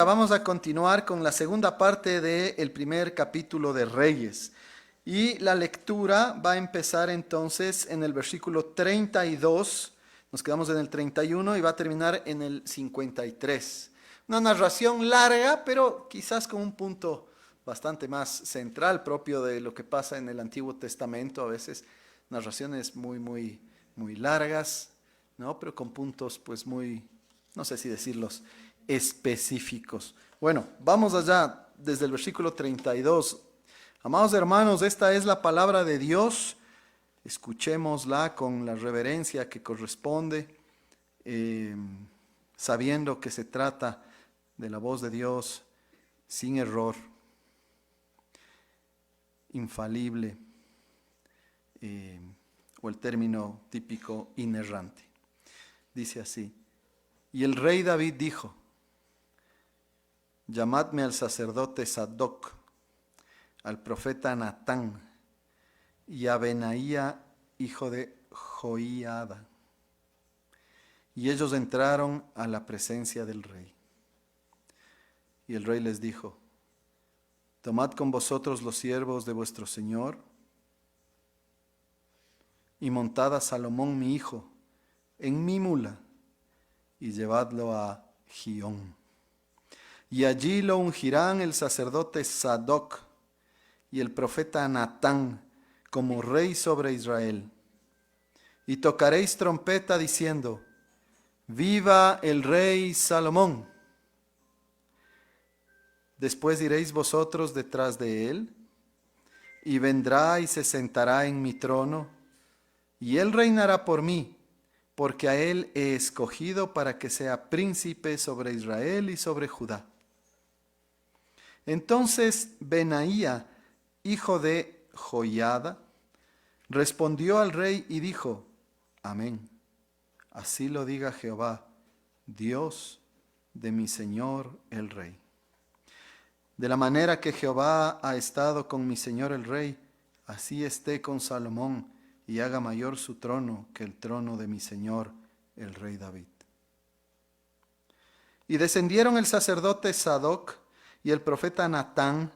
Vamos a continuar con la segunda parte del primer capítulo de Reyes. Y la lectura va a empezar entonces en el versículo 32. Nos quedamos en el 31 y va a terminar en el 53. Una narración larga, pero quizás con un punto bastante más central, propio de lo que pasa en el Antiguo Testamento. A veces narraciones muy largas, ¿no? Pero con puntos pues muy, no sé si decirlos, específicos. Bueno, vamos allá desde el versículo 32. Amados hermanos, esta es la palabra de Dios. Escuchémosla con la reverencia que corresponde, sabiendo que se trata de la voz de Dios sin error, infalible, o el término típico inerrante. Dice así: y el rey David dijo: llamadme al sacerdote Sadoc, al profeta Natán y a Benaía, hijo de Joiada. Y ellos entraron a la presencia del rey. Y el rey les dijo: tomad con vosotros los siervos de vuestro señor y montad a Salomón mi hijo en mi mula y llevadlo a Gión. Y allí lo ungirán el sacerdote Sadoc y el profeta Natán como rey sobre Israel. Y tocaréis trompeta diciendo: viva el rey Salomón. Después iréis vosotros detrás de él, y vendrá y se sentará en mi trono, y él reinará por mí, porque a él he escogido para que sea príncipe sobre Israel y sobre Judá. Entonces Benaía, hijo de Joiada, respondió al rey y dijo: amén. Así lo diga Jehová, Dios de mi señor el rey. De la manera que Jehová ha estado con mi señor el rey, así esté con Salomón y haga mayor su trono que el trono de mi señor el rey David. Y descendieron el sacerdote Sadoc y el profeta Natán,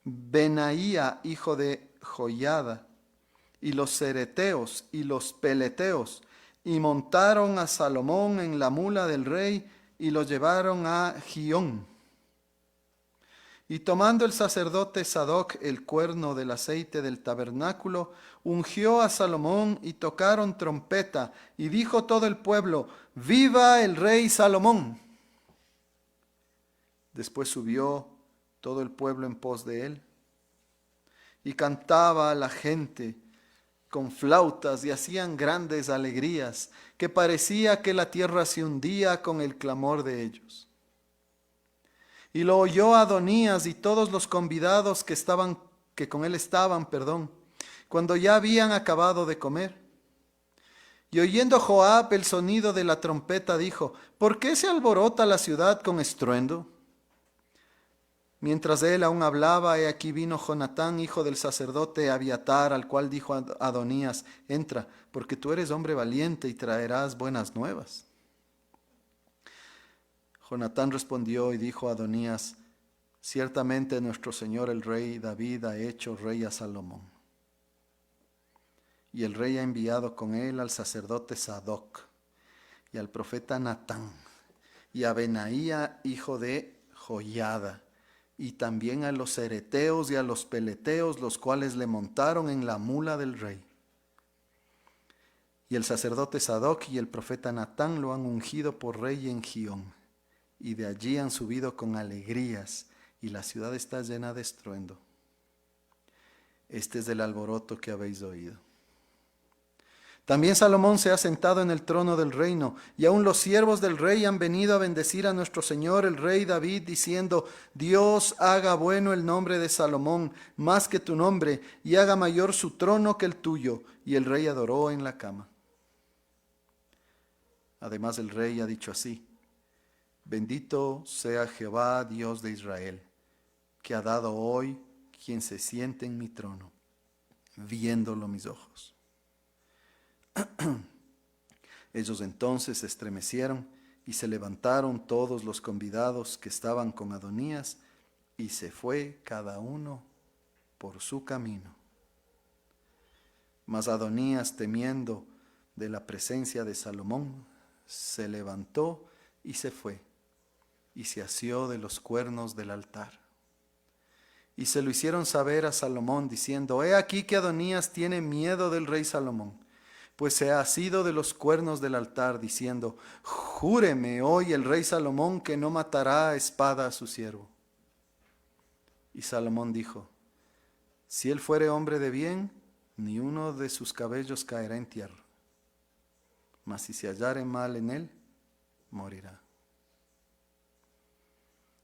Benaía, hijo de Joiada, y los cereteos y los peleteos, y montaron a Salomón en la mula del rey y lo llevaron a Gión. Y tomando el sacerdote Sadoc el cuerno del aceite del tabernáculo, ungió a Salomón y tocaron trompeta, y dijo todo el pueblo: ¡viva el rey Salomón! Después subió todo el pueblo en pos de él, y cantaba la gente con flautas y hacían grandes alegrías, que parecía que la tierra se hundía con el clamor de ellos. Y lo oyó Adonías y todos los convidados que con él estaban, cuando ya habían acabado de comer. Y oyendo Joab el sonido de la trompeta, dijo: ¿por qué se alborota la ciudad con estruendo? Mientras él aún hablaba, he aquí vino Jonatán, hijo del sacerdote Abiatar, al cual dijo Adonías: entra, porque tú eres hombre valiente y traerás buenas nuevas. Jonatán respondió y dijo a Adonías: ciertamente nuestro señor el rey David ha hecho rey a Salomón. Y el rey ha enviado con él al sacerdote Sadoc y al profeta Natán y a Benaía, hijo de Joiada, y también a los cereteos y a los peleteos, los cuales le montaron en la mula del rey. Y el sacerdote Sadoc y el profeta Natán lo han ungido por rey en Gión, y de allí han subido con alegrías, y la ciudad está llena de estruendo. Este es el alboroto que habéis oído. También Salomón se ha sentado en el trono del reino, y aun los siervos del rey han venido a bendecir a nuestro señor el rey David, diciendo: Dios haga bueno el nombre de Salomón más que tu nombre, y haga mayor su trono que el tuyo. Y el rey adoró en la cama. Además el rey ha dicho así: bendito sea Jehová, Dios de Israel, que ha dado hoy quien se siente en mi trono, viéndolo mis ojos. Ellos entonces se estremecieron Y se levantaron todos los convidados que estaban con Adonías, y se fue cada uno por su camino. Mas Adonías, temiendo de la presencia de Salomón, se levantó y se fue, y se asió de los cuernos del altar. Y se lo hicieron saber a Salomón, diciendo: He aquí que Adonías tiene miedo del rey Salomón, pues se ha asido de los cuernos del altar, diciendo: Júreme hoy el rey Salomón que no matará a espada a su siervo. Y Salomón dijo: Si él fuere hombre de bien, ni uno de sus cabellos caerá en tierra. Mas si se hallare mal en él, morirá.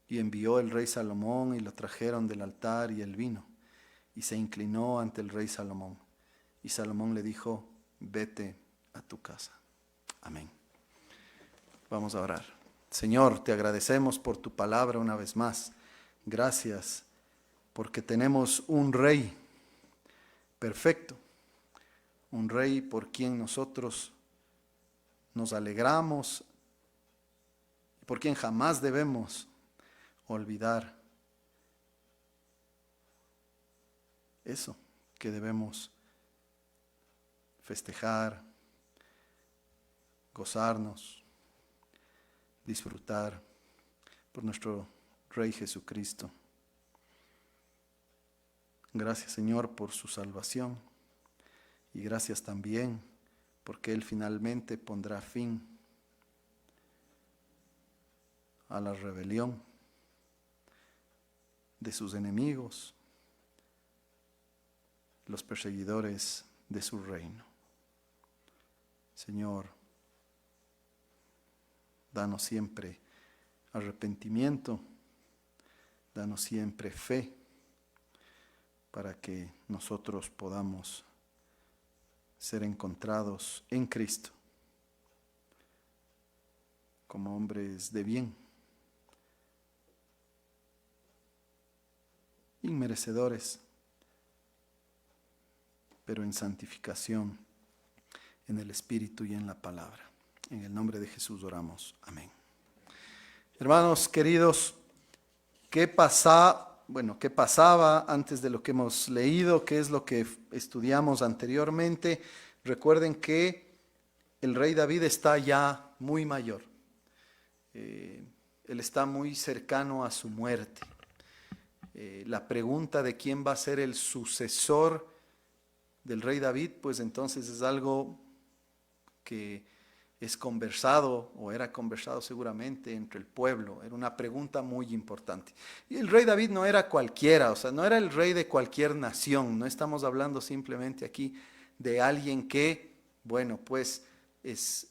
Y envió el rey Salomón, y lo trajeron del altar, y él vino, y se inclinó ante el rey Salomón. Y Salomón le dijo: Vete a tu casa. Amén. Vamos a orar. Señor, te agradecemos por tu palabra una vez más. Gracias porque tenemos un rey perfecto, un rey por quien nosotros nos alegramos, por quien jamás debemos olvidar eso que debemos festejar, gozarnos, disfrutar por nuestro Rey Jesucristo. Gracias, Señor, por su salvación, y gracias también porque Él finalmente pondrá fin a la rebelión de sus enemigos, los perseguidores de su reino. Señor, danos siempre arrepentimiento, danos siempre fe, para que nosotros podamos ser encontrados en Cristo como hombres de bien, inmerecedores, pero en santificación, en el Espíritu y en la palabra. En el nombre de Jesús oramos. Amén. Hermanos queridos, ¿qué pasaba antes de lo que hemos leído? ¿Qué es lo que estudiamos anteriormente? Recuerden que el rey David está ya muy mayor. Él está muy cercano a su muerte. La pregunta de quién va a ser el sucesor del rey David, pues entonces es algo que es conversado, o era conversado seguramente entre el pueblo. Era una pregunta muy importante. Y el rey David no era cualquiera, o sea, no era el rey de cualquier nación. No estamos hablando simplemente aquí de alguien que, bueno, pues es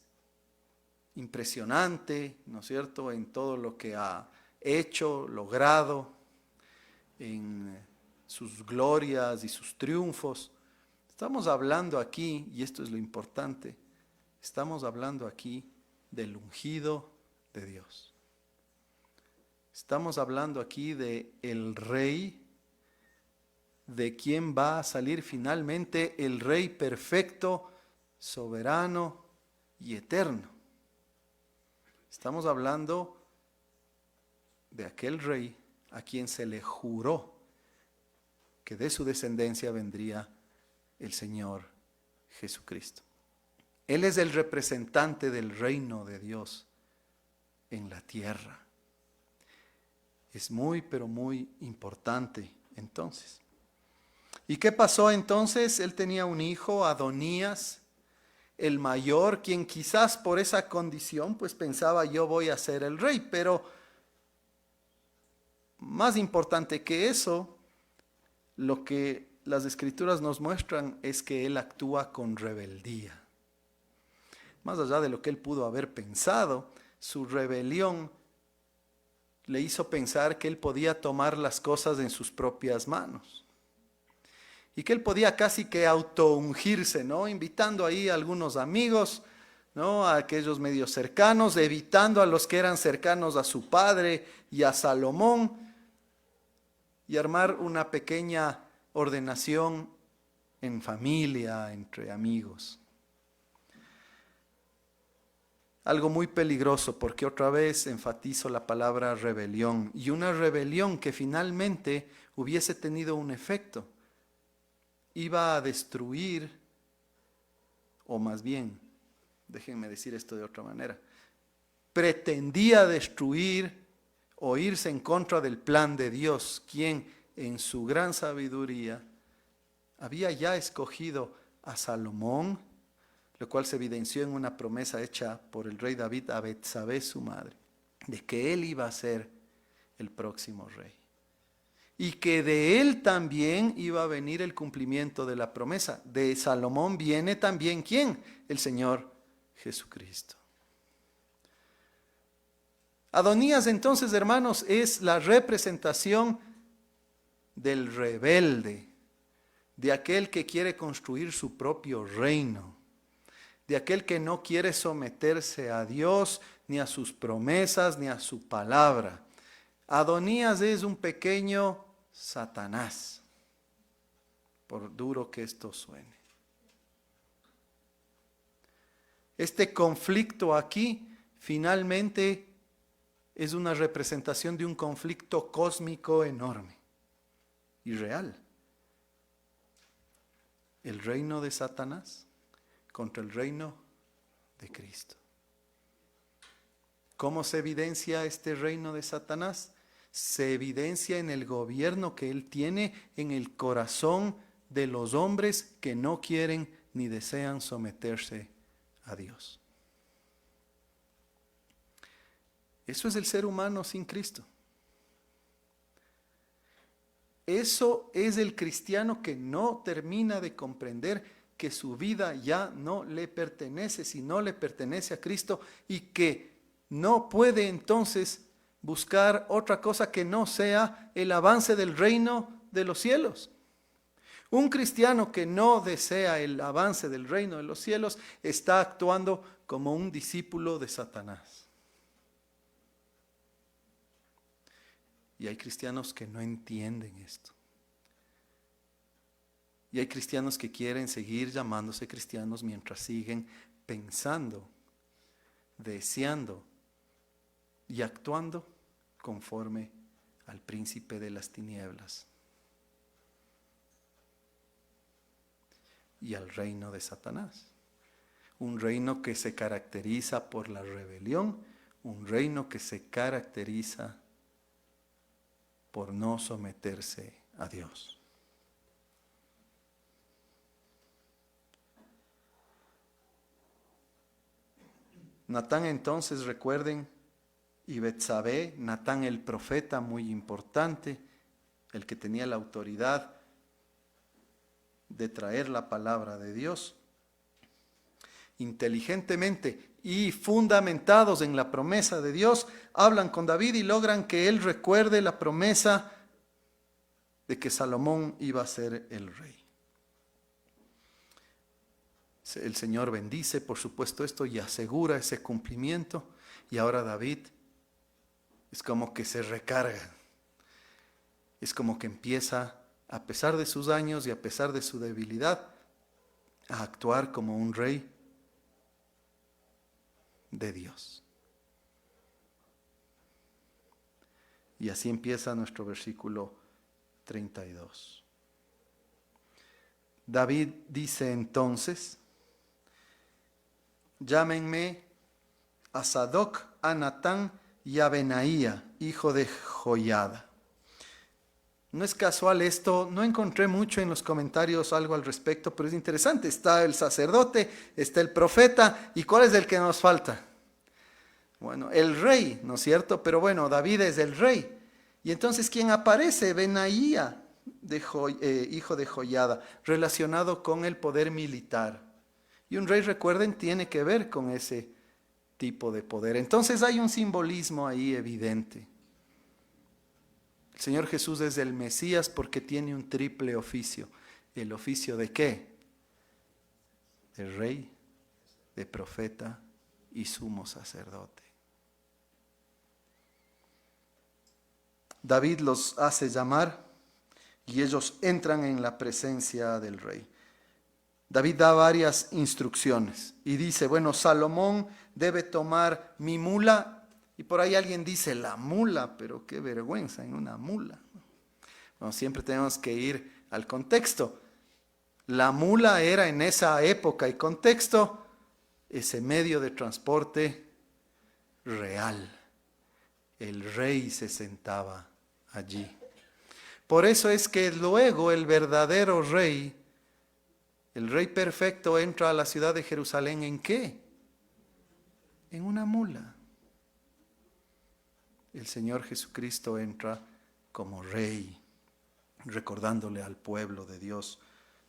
impresionante, ¿no es cierto?, en todo lo que ha hecho, logrado, en sus glorias y sus triunfos. Estamos hablando aquí, y esto es lo importante, estamos hablando aquí del ungido de Dios. Estamos hablando aquí de el rey, de quien va a salir finalmente el rey perfecto, soberano y eterno. Estamos hablando de aquel rey a quien se le juró que de su descendencia vendría el Señor Jesucristo. Él es el representante del reino de Dios en la tierra. Es muy, pero muy importante entonces. ¿Y qué pasó entonces? Él tenía un hijo, Adonías, el mayor, quien quizás por esa condición pues pensaba: yo voy a ser el rey. Pero más importante que eso, lo que las Escrituras nos muestran es que él actúa con rebeldía. Más allá de lo que él pudo haber pensado, su rebelión le hizo pensar que él podía tomar las cosas en sus propias manos. Y que él podía casi que auto-ungirse, ¿no? Invitando ahí a algunos amigos, ¿no?, a aquellos medios cercanos, evitando a los que eran cercanos a su padre y a Salomón, y armar una pequeña ordenación en familia, entre amigos. algo muy peligroso, porque otra vez enfatizo la palabra rebelión, y una rebelión que finalmente hubiese tenido un efecto. Iba a destruir, o más bien, déjenme decir esto de otra manera, pretendía destruir o irse en contra del plan de Dios, quien en su gran sabiduría había ya escogido a Salomón, lo cual se evidenció en una promesa hecha por el rey David a Betsabé, su madre, de que él iba a ser el próximo rey. Y que de él también iba a venir el cumplimiento de la promesa. De Salomón viene también, ¿quién? El Señor Jesucristo. Adonías, entonces, hermanos, es la representación del rebelde, de aquel que quiere construir su propio reino, de aquel que no quiere someterse a Dios, ni a sus promesas, ni a su palabra. Adonías es un pequeño Satanás, por duro que esto suene. Este conflicto aquí finalmente es una representación de un conflicto cósmico enorme y real. El reino de Satanás contra el reino de Cristo. ¿Cómo se evidencia este reino de Satanás? Se evidencia en el gobierno que él tiene en el corazón de los hombres que no quieren ni desean someterse a Dios. Eso es el ser humano sin Cristo. Eso es el cristiano que no termina de comprender que su vida ya no le pertenece, si no le pertenece a Cristo, y que no puede entonces buscar otra cosa que no sea el avance del reino de los cielos. Un cristiano que no desea el avance del reino de los cielos está actuando como un discípulo de Satanás. Y hay cristianos que no entienden esto. Y hay cristianos que quieren seguir llamándose cristianos mientras siguen pensando, deseando y actuando conforme al príncipe de las tinieblas y al reino de Satanás. Un reino que se caracteriza por la rebelión, un reino que se caracteriza por no someterse a Dios. Natán entonces, recuerden, y Betsabé, Natán el profeta muy importante, el que tenía la autoridad de traer la palabra de Dios, inteligentemente y fundamentados en la promesa de Dios, hablan con David y logran que él recuerde la promesa de que Salomón iba a ser el rey. El Señor bendice, por supuesto, esto y asegura ese cumplimiento. Y ahora David es como que se recarga. Es como que empieza, a pesar de sus años y a pesar de su debilidad, a actuar como un rey de Dios. Y así empieza nuestro versículo 32. David dice entonces: llámenme a Sadoc, a Natán y a Benaía, hijo de Joiada. No es casual esto, no encontré mucho en los comentarios algo al respecto, pero es interesante. Está el sacerdote, está el profeta, ¿y cuál es el que nos falta? Bueno, el rey, ¿no es cierto? Pero bueno, David es el rey. Y entonces, ¿quién aparece? Benaía, hijo de Joiada, relacionado con el poder militar. Y un rey, recuerden, tiene que ver con ese tipo de poder. Entonces hay un simbolismo ahí evidente. El Señor Jesús es el Mesías porque tiene un triple oficio. ¿El oficio de qué? De rey, de profeta y sumo sacerdote. David los hace llamar y ellos entran en la presencia del rey. David da varias instrucciones y dice, bueno, Salomón debe tomar mi mula. Y por ahí alguien dice, la mula, pero qué vergüenza en una mula. Bueno, siempre tenemos que ir al contexto. La mula era en esa época y contexto ese medio de transporte real. El rey se sentaba allí. Por eso es que luego el verdadero rey, el rey perfecto, entra a la ciudad de Jerusalén, ¿en qué? En una mula. El Señor Jesucristo entra como rey, recordándole al pueblo de Dios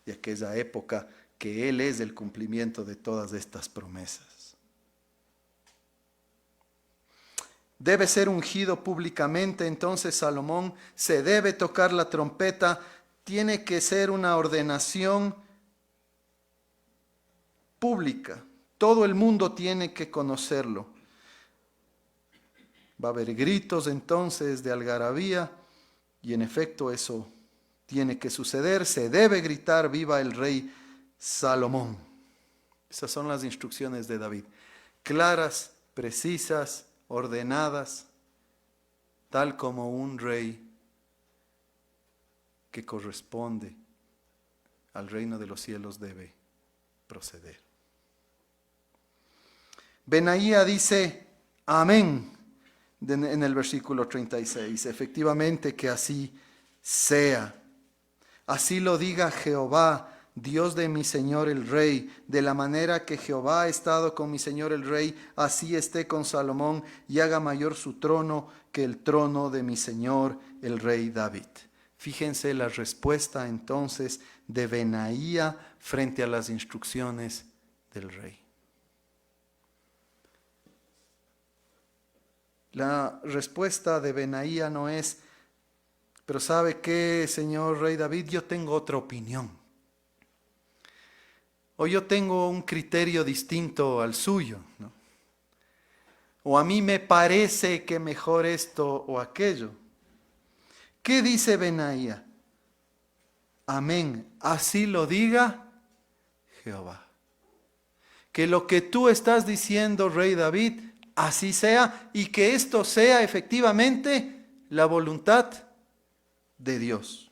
de aquella época que Él es el cumplimiento de todas estas promesas. Debe ser ungido públicamente, entonces Salomón se debe tocar la trompeta, tiene que ser una ordenación pública, todo el mundo tiene que conocerlo. Va a haber gritos entonces de algarabía y en efecto eso tiene que suceder, se debe gritar viva el rey Salomón. Esas son las instrucciones de David, claras, precisas, ordenadas, tal como un rey que corresponde al reino de los cielos debe proceder. Benaía dice, amén, en el versículo 36, efectivamente que así sea. Así lo diga Jehová, Dios de mi Señor el Rey, de la manera que Jehová ha estado con mi Señor el Rey, así esté con Salomón y haga mayor su trono que el trono de mi Señor el Rey David. Fíjense la respuesta entonces de Benaía frente a las instrucciones del rey. La respuesta de Benaía no es, pero ¿sabe qué, señor rey David? Yo tengo otra opinión. O yo tengo un criterio distinto al suyo, ¿no? O a mí me parece que mejor esto o aquello. ¿Qué dice Benaía? Amén, así lo diga Jehová. Que lo que tú estás diciendo, rey David, así sea, y que esto sea efectivamente la voluntad de Dios.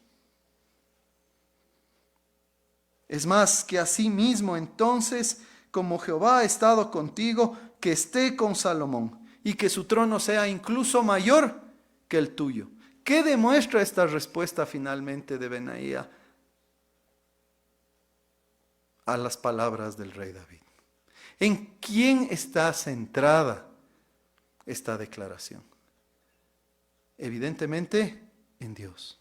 Es más, que así mismo entonces, como Jehová ha estado contigo, que esté con Salomón, y que su trono sea incluso mayor que el tuyo. ¿Qué demuestra esta respuesta finalmente de Benaía a las palabras del rey David? ¿En quién está centrada esta declaración? Evidentemente en Dios.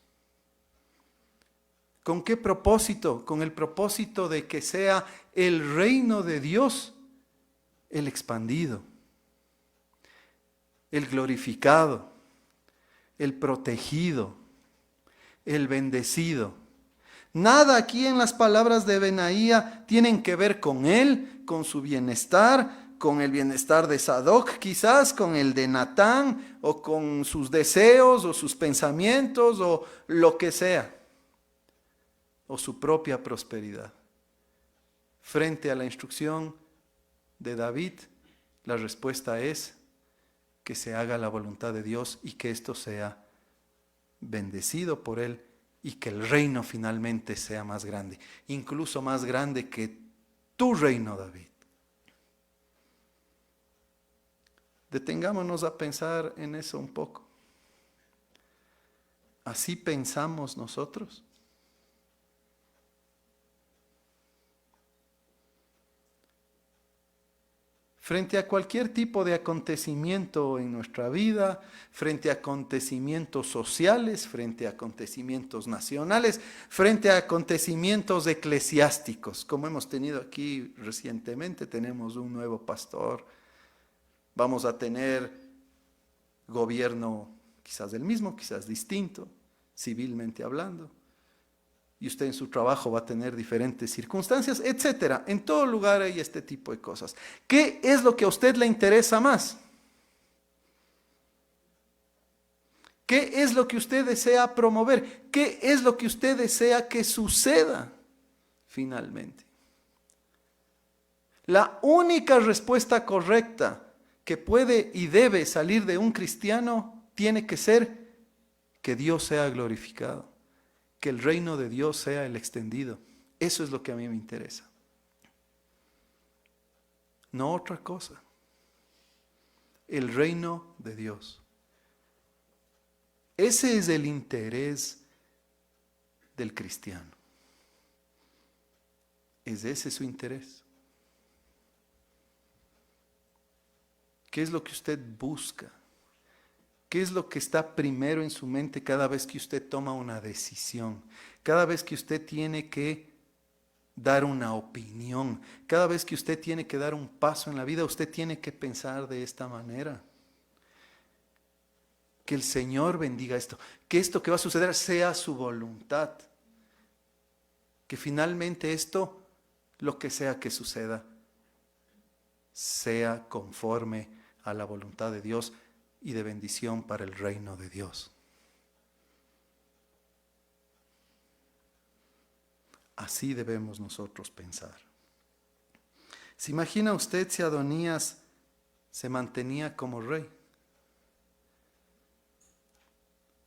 ¿Con qué propósito? Con el propósito de que sea el reino de Dios el expandido, el glorificado, el protegido, el bendecido. Nada aquí en las palabras de Benaía tienen que ver con él, con su bienestar, con el bienestar de Sadoc quizás, con el de Natán, o con sus deseos, o sus pensamientos, o lo que sea, o su propia prosperidad. Frente a la instrucción de David, la respuesta es que se haga la voluntad de Dios y que esto sea bendecido por él y que el reino finalmente sea más grande, incluso más grande que tu reino, David. Detengámonos a pensar en eso un poco. ¿Así pensamos nosotros? Frente a cualquier tipo de acontecimiento en nuestra vida, frente a acontecimientos sociales, frente a acontecimientos nacionales, frente a acontecimientos eclesiásticos, como hemos tenido aquí recientemente, tenemos un nuevo pastor, vamos a tener gobierno quizás del mismo, quizás distinto, civilmente hablando. Y usted en su trabajo va a tener diferentes circunstancias, etcétera. En todo lugar hay este tipo de cosas. ¿Qué es lo que a usted le interesa más? ¿Qué es lo que usted desea promover? ¿Qué es lo que usted desea que suceda finalmente? La única respuesta correcta que puede y debe salir de un cristiano tiene que ser que Dios sea glorificado, que el reino de Dios sea el extendido. Eso es lo que a mí me interesa. No otra cosa. El reino de Dios. Ese es el interés del cristiano. ¿Es ese su interés? ¿Qué es lo que usted busca? ¿Qué es lo que está primero en su mente cada vez que usted toma una decisión? Cada vez que usted tiene que dar una opinión, cada vez que usted tiene que dar un paso en la vida, usted tiene que pensar de esta manera. Que el Señor bendiga esto, que esto que va a suceder sea su voluntad. Que finalmente esto, lo que sea que suceda, sea conforme a la voluntad de Dios y de bendición para el reino de Dios. Así debemos nosotros pensar. ¿Se imagina usted si Adonías se mantenía como rey?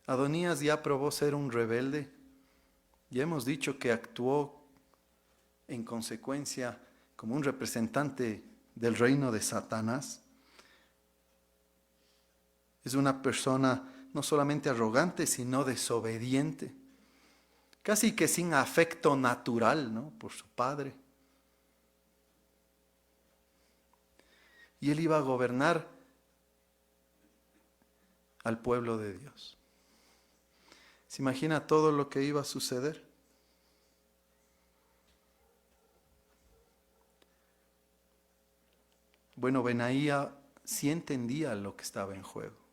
Adonías ya probó ser un rebelde. Ya hemos dicho que actuó en consecuencia como un representante del reino de Satanás. Es una persona no solamente arrogante, sino desobediente. Casi que sin afecto natural, ¿no?, por su padre. Y él iba a gobernar al pueblo de Dios. ¿Se imagina todo lo que iba a suceder? Bueno, Benaía sí entendía lo que estaba en juego.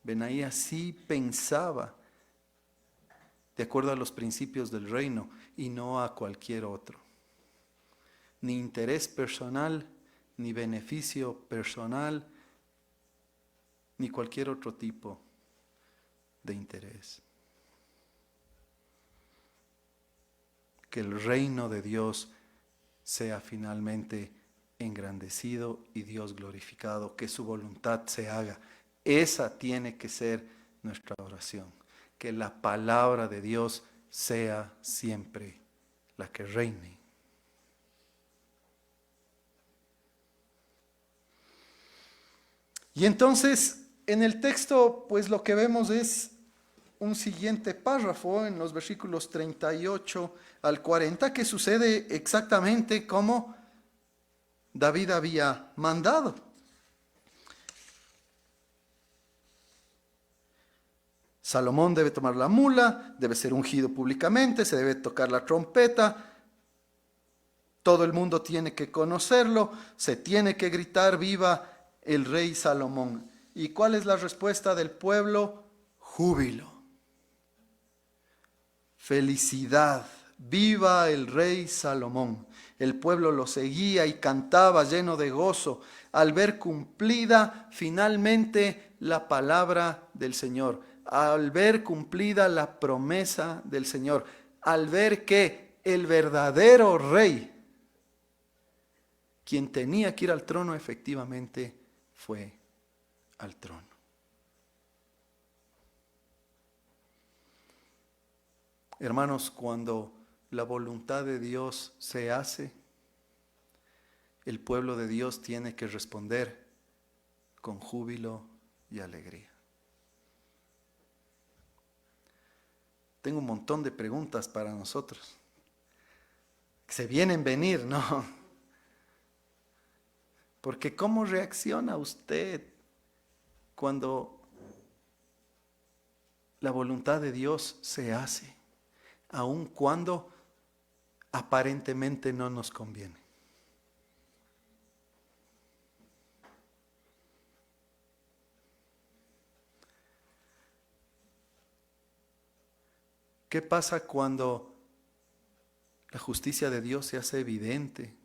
Benaía sí pensaba de acuerdo a los principios del reino y no a cualquier otro. Ni interés personal, ni beneficio personal, ni cualquier otro tipo de interés. Que el reino de Dios sea finalmente engrandecido y Dios glorificado, que su voluntad se haga. Esa tiene que ser nuestra oración, que la palabra de Dios sea siempre la que reine. Y entonces, en el texto, pues lo que vemos es un siguiente párrafo en los versículos 38 al 40, que sucede exactamente como David había mandado. Salomón debe tomar la mula, debe ser ungido públicamente, se debe tocar la trompeta, todo el mundo tiene que conocerlo, se tiene que gritar viva el rey Salomón. ¿Y cuál es la respuesta del pueblo? Júbilo, felicidad, viva el rey Salomón. El pueblo lo seguía y cantaba lleno de gozo al ver cumplida finalmente la palabra del Señor, al ver cumplida la promesa del Señor, al ver que el verdadero rey, quien tenía que ir al trono, efectivamente fue al trono. Hermanos, cuando la voluntad de Dios se hace, el pueblo de Dios tiene que responder con júbilo y alegría. Tengo un montón de preguntas para nosotros. Se vienen venir, ¿no? Porque ¿cómo reacciona usted cuando la voluntad de Dios se hace, aun cuando aparentemente no nos conviene? ¿Qué pasa cuando la justicia de Dios se hace evidente?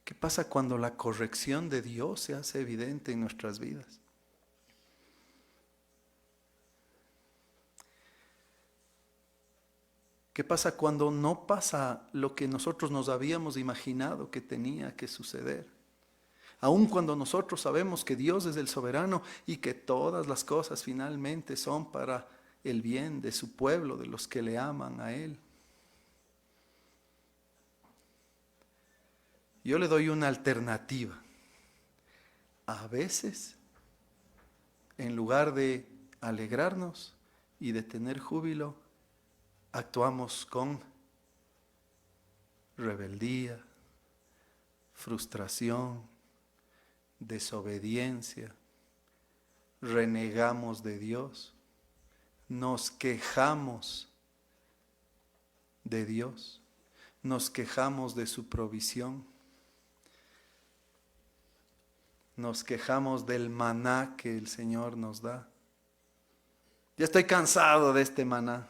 ¿Qué pasa cuando la corrección de Dios se hace evidente en nuestras vidas? ¿Qué pasa cuando no pasa lo que nosotros nos habíamos imaginado que tenía que suceder? Aun cuando nosotros sabemos que Dios es el soberano y que todas las cosas finalmente son para el bien de su pueblo, de los que le aman a Él. Yo le doy una alternativa. A veces, en lugar de alegrarnos y de tener júbilo, actuamos con rebeldía, frustración, desobediencia, renegamos de Dios, nos quejamos de Dios, nos quejamos de su provisión, nos quejamos del maná que el Señor nos da. Ya estoy cansado de este maná.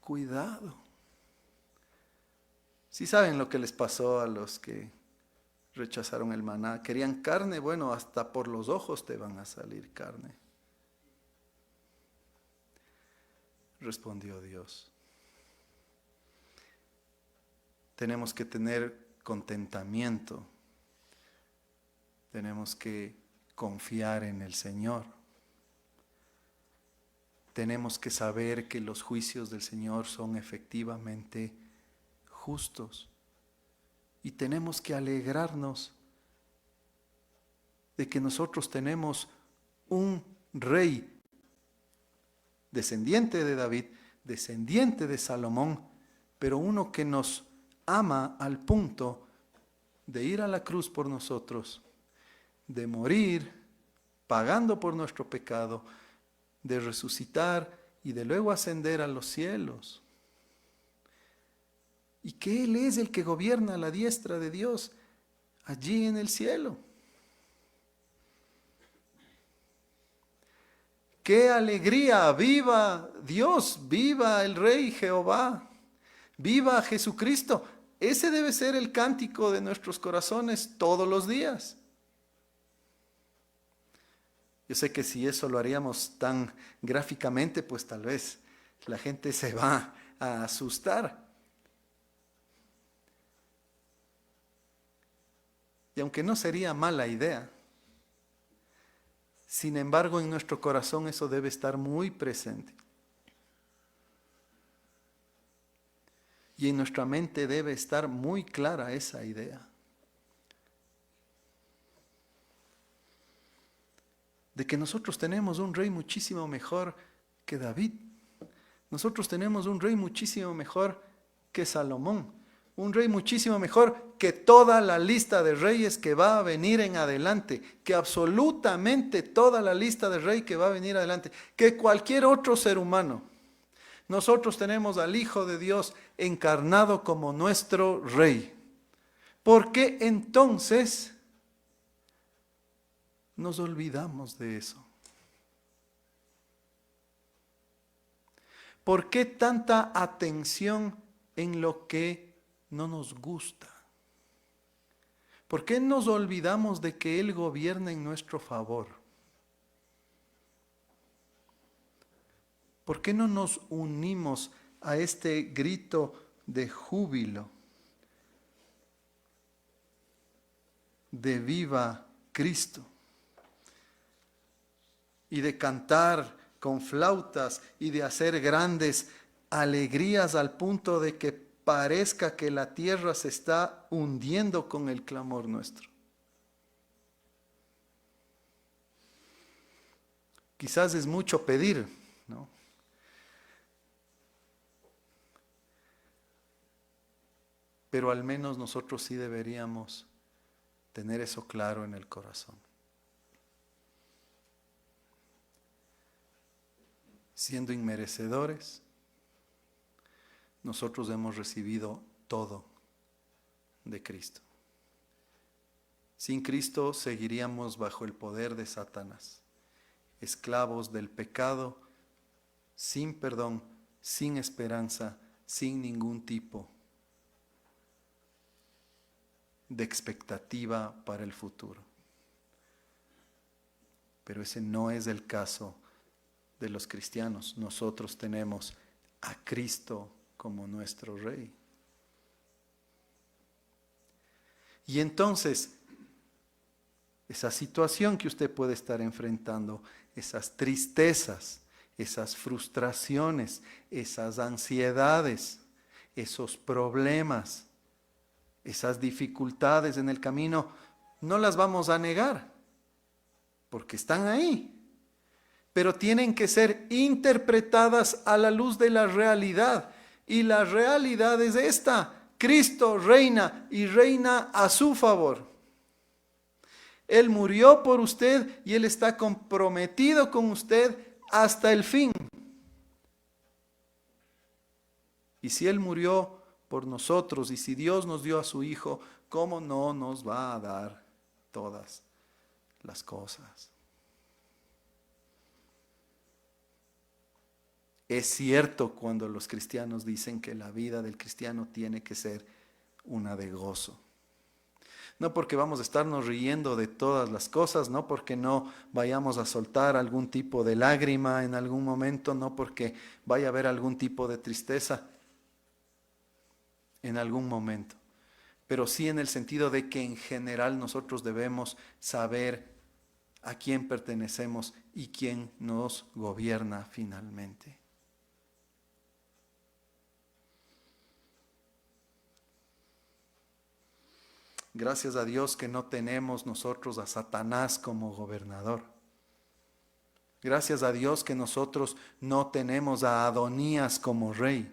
Cuidado. Si saben lo que les pasó a los que rechazaron el maná, querían carne, bueno, hasta por los ojos te van a salir carne. Respondió Dios. Tenemos que tener contentamiento. Tenemos que confiar en el Señor. Tenemos que saber que los juicios del Señor son efectivamente justos. Y tenemos que alegrarnos de que nosotros tenemos un rey descendiente de David, descendiente de Salomón, pero uno que nos ama al punto de ir a la cruz por nosotros, de morir pagando por nuestro pecado, de resucitar y de luego ascender a los cielos. Y que Él es el que gobierna a la diestra de Dios allí en el cielo. ¡Qué alegría! ¡Viva Dios! ¡Viva el Rey Jehová! ¡Viva Jesucristo! Ese debe ser el cántico de nuestros corazones todos los días. Yo sé que si eso lo haríamos tan gráficamente, pues tal vez la gente se va a asustar. Y aunque no sería mala idea, sin embargo en nuestro corazón eso debe estar muy presente. Y en nuestra mente debe estar muy clara esa idea. De que nosotros tenemos un rey muchísimo mejor que David. Nosotros tenemos un rey muchísimo mejor que Salomón. Un rey muchísimo mejor que toda la lista de reyes que va a venir en adelante. Que absolutamente toda la lista de reyes que va a venir adelante. Que cualquier otro ser humano. Nosotros tenemos al Hijo de Dios encarnado como nuestro rey. ¿Por qué entonces nos olvidamos de eso? ¿Por qué tanta atención en lo que no nos gusta? ¿Por qué nos olvidamos de que Él gobierna en nuestro favor? ¿Por qué no nos unimos a este grito de júbilo? De viva Cristo. Y de cantar con flautas y de hacer grandes alegrías al punto de que parezca que la tierra se está hundiendo con el clamor nuestro. Quizás es mucho pedir, ¿no? Pero al menos nosotros sí deberíamos tener eso claro en el corazón. Siendo inmerecedores, nosotros hemos recibido todo de Cristo. Sin Cristo seguiríamos bajo el poder de Satanás, esclavos del pecado, sin perdón, sin esperanza, sin ningún tipo de expectativa para el futuro. Pero ese no es el caso de los cristianos. Nosotros tenemos a Cristo como nuestro Rey. Y entonces, esa situación que usted puede estar enfrentando, esas tristezas, esas frustraciones, esas ansiedades, esos problemas, esas dificultades en el camino, no las vamos a negar, porque están ahí. Pero tienen que ser interpretadas a la luz de la realidad. Y la realidad es esta: Cristo reina y reina a su favor. Él murió por usted y Él está comprometido con usted hasta el fin. Y si Él murió por nosotros y si Dios nos dio a su Hijo, ¿cómo no nos va a dar todas las cosas? Es cierto cuando los cristianos dicen que la vida del cristiano tiene que ser una de gozo. No porque vamos a estarnos riendo de todas las cosas, no porque no vayamos a soltar algún tipo de lágrima en algún momento, no porque vaya a haber algún tipo de tristeza en algún momento, pero sí en el sentido de que en general nosotros debemos saber a quién pertenecemos y quién nos gobierna finalmente. Gracias a Dios que no tenemos nosotros a Satanás como gobernador. Gracias a Dios que nosotros no tenemos a Adonías como rey.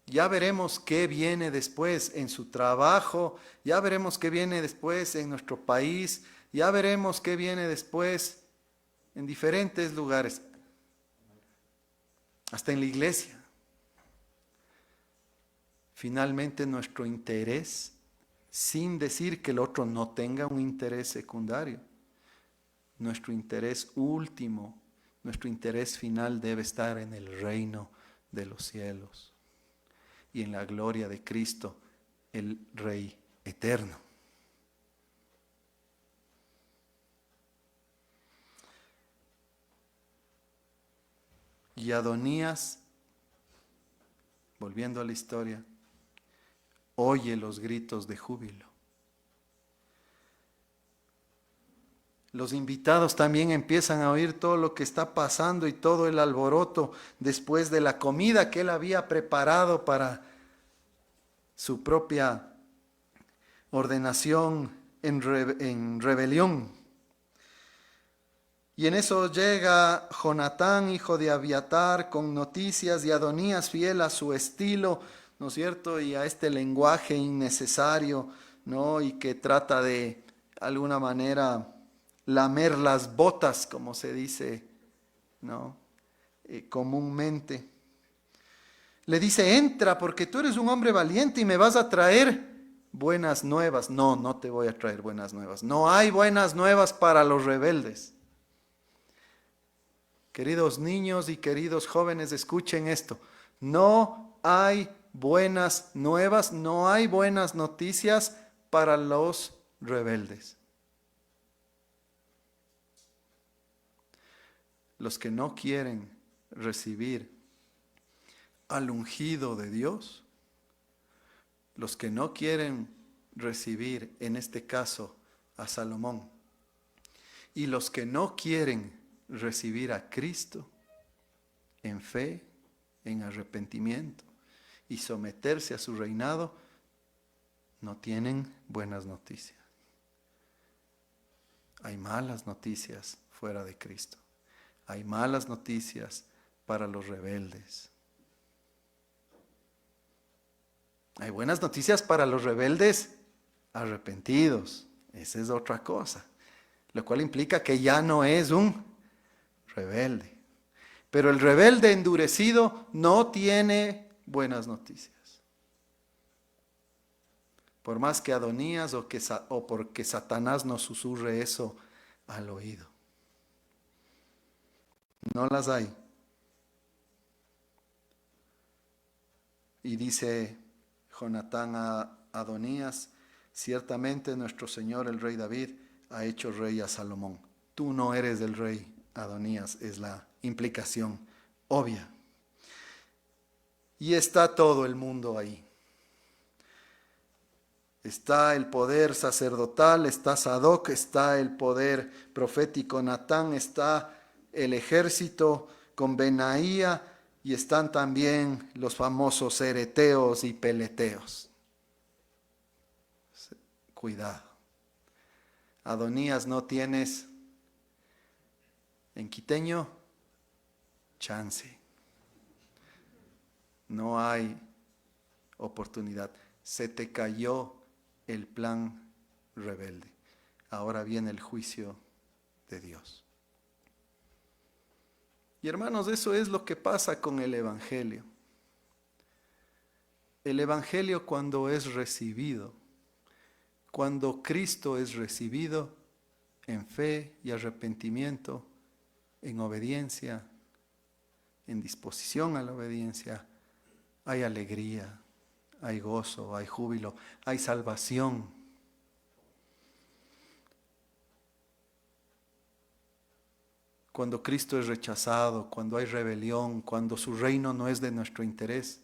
Ya veremos qué viene después en su trabajo, ya veremos qué viene después en nuestro país, ya veremos qué viene después en diferentes lugares, hasta en la iglesia. Finalmente nuestro interés, sin decir que el otro no tenga un interés secundario, nuestro interés último, nuestro interés final debe estar en el reino de los cielos y en la gloria de Cristo, el Rey eterno. Y Adonías, volviendo a la historia, oye los gritos de júbilo. Los invitados también empiezan a oír todo lo que está pasando y todo el alboroto después de la comida que él había preparado para su propia ordenación en rebelión. Y en eso llega Jonatán, hijo de Abiatar, con noticias, y Adonías, fiel a su estilo, ¿no es cierto? Y a este lenguaje innecesario, ¿no? Y que trata de alguna manera lamer las botas, como se dice, ¿no? Comúnmente. Le dice: entra, porque tú eres un hombre valiente y me vas a traer buenas nuevas. No, no te voy a traer buenas nuevas. No hay buenas nuevas para los rebeldes. Queridos niños y queridos jóvenes, escuchen esto. No hay buenas nuevas, no hay buenas noticias para los rebeldes. Los que no quieren recibir al ungido de Dios, los que no quieren recibir, en este caso, a Salomón, y los que no quieren recibir a Cristo en fe, en arrepentimiento y someterse a su reinado, no tienen buenas noticias. Hay malas noticias fuera de Cristo. Hay malas noticias para los rebeldes. Hay buenas noticias para los rebeldes arrepentidos. Esa es otra cosa. Lo cual implica que ya no es un rebelde. Pero el rebelde endurecido no tiene buenas noticias. Por más que Adonías o porque Satanás nos susurre eso al oído. No las hay. Y dice Jonatán a Adonías: ciertamente nuestro Señor el rey David ha hecho rey a Salomón. Tú no eres el rey, Adonías, es la implicación obvia. Y está todo el mundo ahí. Está el poder sacerdotal, está Sadoc, está el poder profético Natán, está el ejército con Benaía y están también los famosos ereteos y peleteos. Cuidado. Adonías, no tienes en quiteño chance. No hay oportunidad. Se te cayó el plan rebelde. Ahora viene el juicio de Dios. Y hermanos, eso es lo que pasa con el Evangelio. El Evangelio cuando es recibido, cuando Cristo es recibido en fe y arrepentimiento, en obediencia, en disposición a la obediencia, hay alegría, hay gozo, hay júbilo, hay salvación. Cuando Cristo es rechazado, cuando hay rebelión, cuando su reino no es de nuestro interés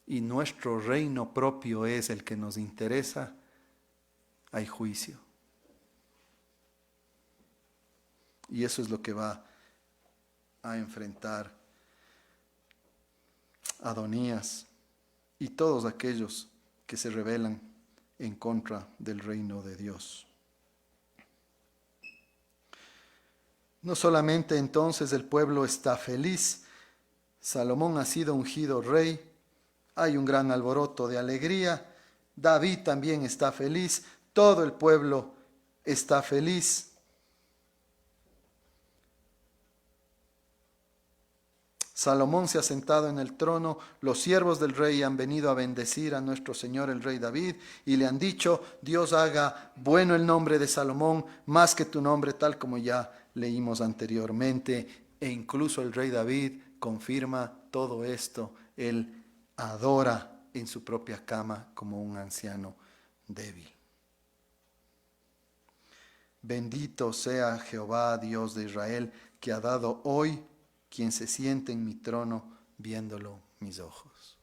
y nuestro reino propio es el que nos interesa, hay juicio. Y eso es lo que va a enfrentar Adonías y todos aquellos que se rebelan en contra del reino de Dios. No solamente entonces el pueblo está feliz, Salomón ha sido ungido rey, hay un gran alboroto de alegría, David también está feliz, todo el pueblo está feliz. Salomón se ha sentado en el trono, los siervos del rey han venido a bendecir a nuestro Señor el rey David y le han dicho, Dios haga bueno el nombre de Salomón más que tu nombre, tal como ya leímos anteriormente. E incluso el rey David confirma todo esto, él adora en su propia cama como un anciano débil. Bendito sea Jehová, Dios de Israel, que ha dado hoy quien se siente en mi trono, viéndolo mis ojos.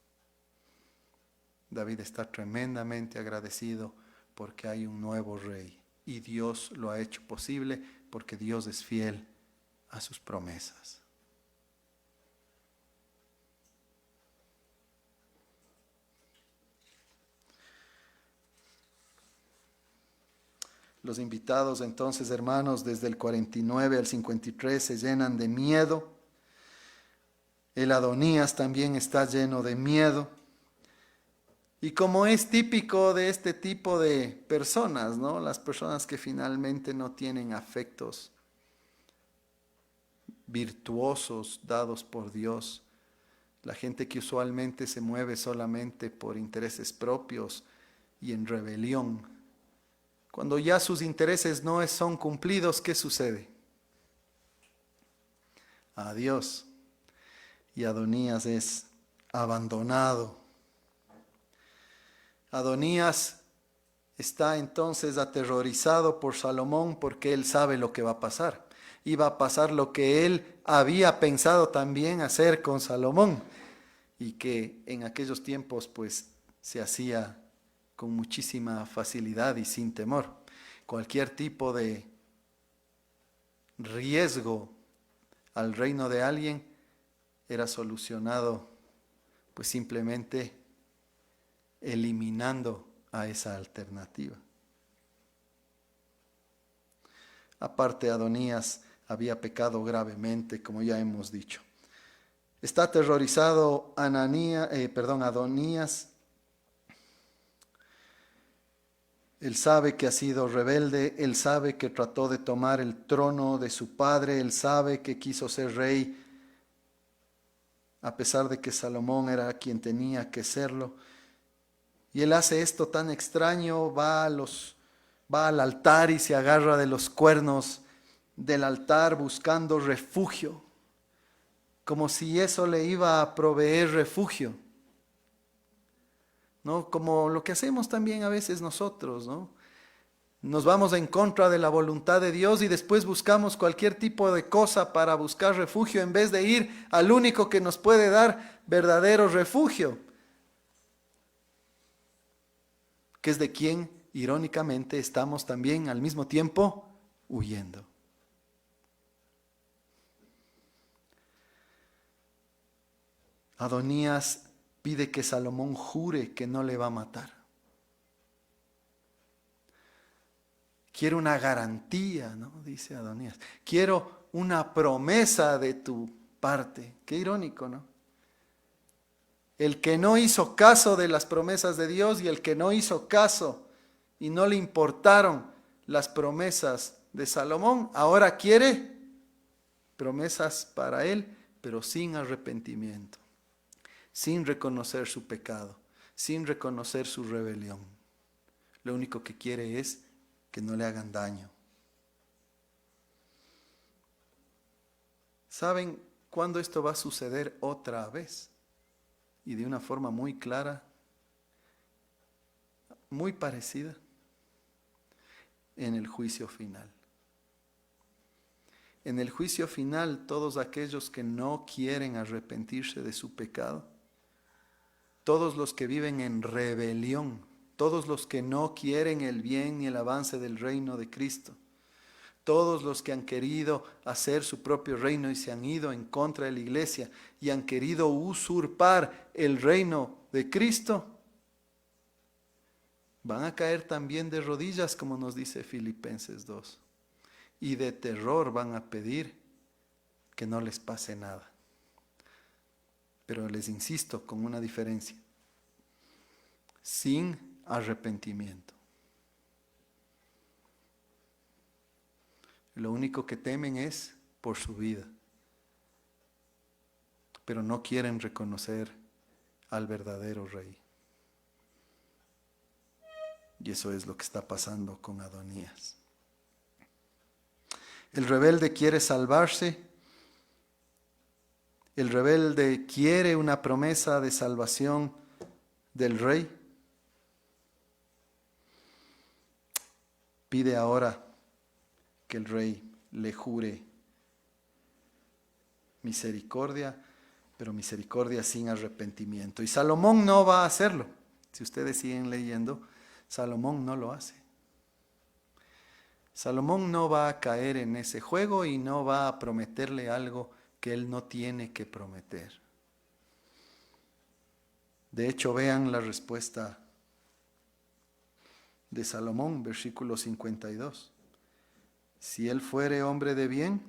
David está tremendamente agradecido porque hay un nuevo rey y Dios lo ha hecho posible porque Dios es fiel a sus promesas. Los invitados entonces, hermanos, desde el 49 al 53 se llenan de miedo. El Adonías también está lleno de miedo. Y como es típico de este tipo de personas, ¿no? Las personas que finalmente no tienen afectos virtuosos dados por Dios, la gente que usualmente se mueve solamente por intereses propios y en rebelión. Cuando ya sus intereses no son cumplidos, ¿qué sucede? Adiós. Y Adonías es abandonado. Adonías está entonces aterrorizado por Salomón porque él sabe lo que va a pasar. Y va a pasar lo que él había pensado también hacer con Salomón y que en aquellos tiempos pues se hacía con muchísima facilidad y sin temor. Cualquier tipo de riesgo al reino de alguien era solucionado pues simplemente eliminando a esa alternativa. Aparte, Adonías había pecado gravemente, como ya hemos dicho. Está aterrorizado Adonías. Él sabe que ha sido rebelde, él sabe que trató de tomar el trono de su padre, él sabe que quiso ser rey, a pesar de que Salomón era quien tenía que serlo. Y él hace esto tan extraño, va al altar y se agarra de los cuernos del altar buscando refugio, como si eso le iba a proveer refugio, ¿no? Como lo que hacemos también a veces nosotros, ¿no? nos vamos en contra de la voluntad de Dios y después buscamos cualquier tipo de cosa para buscar refugio en vez de ir al único que nos puede dar verdadero refugio, que es de quien, irónicamente, estamos también al mismo tiempo huyendo. Adonías pide que Salomón jure que no le va a matar. Quiero una garantía, ¿no? Dice Adonías. Quiero una promesa de tu parte. Qué irónico, ¿no? El que no hizo caso de las promesas de Dios y el que no hizo caso y no le importaron las promesas de Salomón, ahora quiere promesas para él, pero sin arrepentimiento, sin reconocer su pecado, sin reconocer su rebelión. Lo único que quiere es que no le hagan daño. ¿Saben cuándo esto va a suceder otra vez? Y de una forma muy clara, muy parecida, en el juicio final. En el juicio final, todos aquellos que no quieren arrepentirse de su pecado, todos los que viven en rebelión, todos los que no quieren el bien ni el avance del reino de Cristo, todos los que han querido hacer su propio reino y se han ido en contra de la iglesia y han querido usurpar el reino de Cristo, van a caer también de rodillas, como nos dice Filipenses 2, y de terror van a pedir que no les pase nada. Pero les insisto, con una diferencia: sin arrepentimiento. Lo único que temen es por su vida, pero no quieren reconocer al verdadero rey. Y eso es lo que está pasando con Adonías. El rebelde quiere salvarse. El rebelde quiere una promesa de salvación del rey. Pide ahora que el rey le jure misericordia, pero misericordia sin arrepentimiento. Y Salomón no va a hacerlo. Si ustedes siguen leyendo, Salomón no lo hace. Salomón no va a caer en ese juego y no va a prometerle algo que él no tiene que prometer. De hecho, vean la respuesta de Salomón, versículo 52. Si él fuere hombre de bien,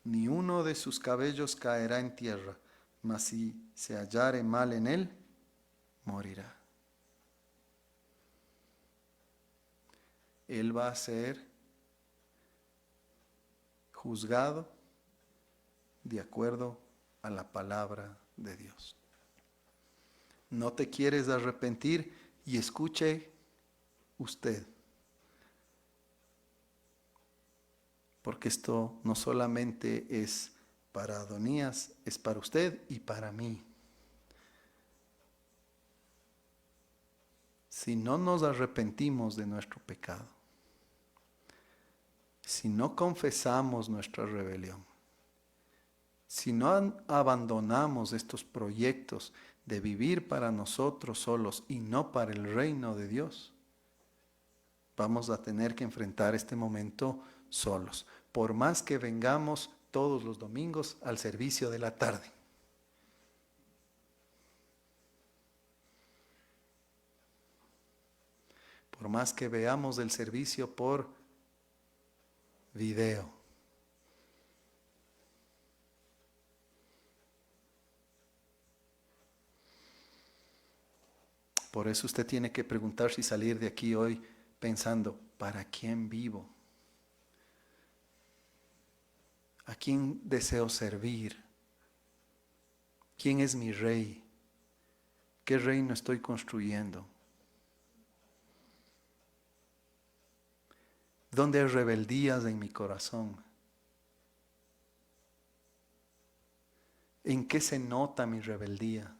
ni uno de sus cabellos caerá en tierra, mas si se hallare mal en él, morirá. Él va a ser juzgado de acuerdo a la palabra de Dios. No te quieres arrepentir, y escuche usted, porque esto no solamente es para Adonías, es para usted y para mí. Si no nos arrepentimos de nuestro pecado, si no confesamos nuestra rebelión, si no abandonamos estos proyectos de vivir para nosotros solos y no para el reino de Dios, vamos a tener que enfrentar este momento solos, por más que vengamos todos los domingos al servicio de la tarde. Por más que veamos el servicio por video. Por eso usted tiene que preguntarse y salir de aquí hoy pensando: ¿para quién vivo? ¿A quién deseo servir? ¿Quién es mi rey? ¿Qué reino estoy construyendo? ¿Dónde hay rebeldías en mi corazón? ¿En qué se nota mi rebeldía?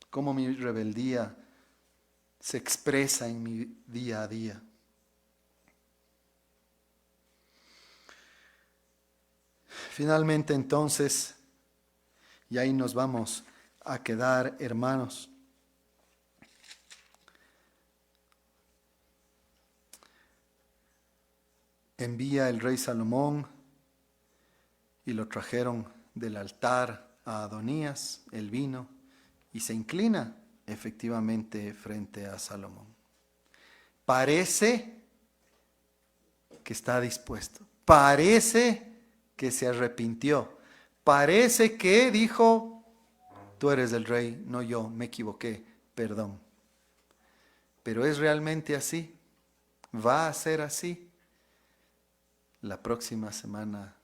¿Cómo mi rebeldía se expresa en mi día a día. Finalmente entonces, y ahí nos vamos a quedar, hermanos. Envía el rey Salomón y lo trajeron del altar a Adonías, él vino y se inclina efectivamente frente a Salomón. Parece que está dispuesto, parece que se arrepintió, parece que dijo, tú eres el rey, no yo, me equivoqué, perdón. Pero ¿es realmente así? ¿Va a ser así? La próxima semana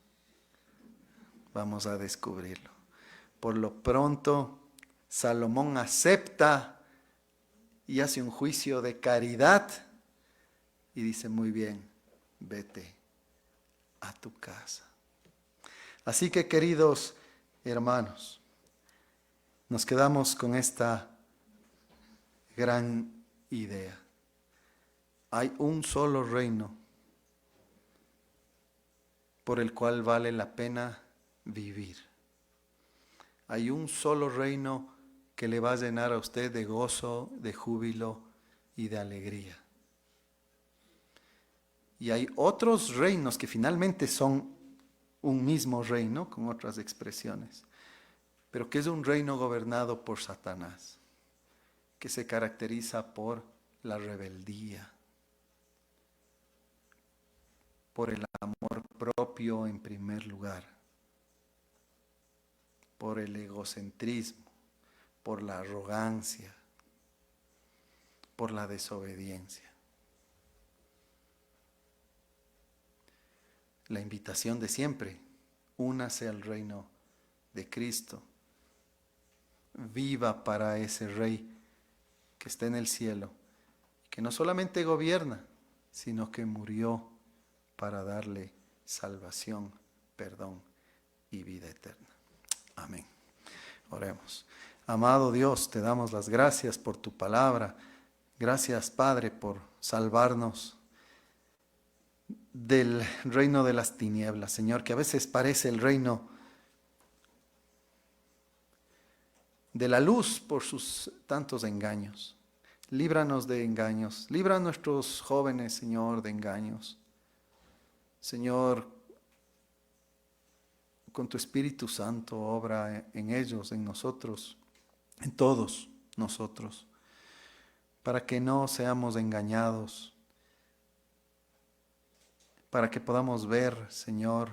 vamos a descubrirlo. Por lo pronto, Salomón acepta y hace un juicio de caridad y dice, muy bien, vete a tu casa. Así que, queridos hermanos, nos quedamos con esta gran idea. Hay un solo reino por el cual vale la pena vivir. Hay un solo reino que le va a llenar a usted de gozo, de júbilo y de alegría. Y hay otros reinos que finalmente son un mismo reino, con otras expresiones, pero que es un reino gobernado por Satanás, que se caracteriza por la rebeldía, por el amor propio en primer lugar, por el egocentrismo, por la arrogancia, por la desobediencia. La invitación de siempre, únase al reino de Cristo, viva para ese Rey que está en el cielo, que no solamente gobierna, sino que murió para darle salvación, perdón y vida eterna. Amén. Oremos. Amado Dios, te damos las gracias por tu palabra. Gracias, Padre, por salvarnos del reino de las tinieblas, Señor, que a veces parece el reino de la luz por sus tantos engaños. Líbranos de engaños. Libra a nuestros jóvenes, Señor, de engaños. Señor, con tu Espíritu Santo obra en ellos, en nosotros, en todos nosotros, para que no seamos engañados, para que podamos ver, Señor,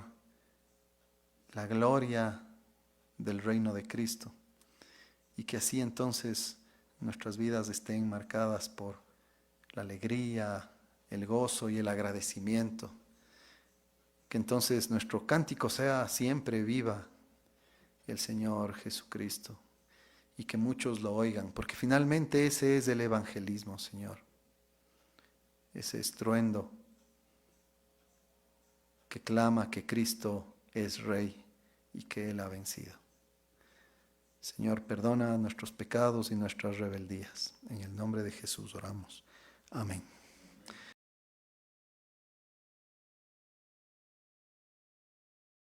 la gloria del reino de Cristo y que así entonces nuestras vidas estén marcadas por la alegría, el gozo y el agradecimiento. Que entonces nuestro cántico sea siempre viva el Señor Jesucristo y que muchos lo oigan, porque finalmente ese es el evangelismo, Señor. Ese estruendo que clama que Cristo es Rey y que Él ha vencido. Señor, perdona nuestros pecados y nuestras rebeldías. En el nombre de Jesús oramos. Amén.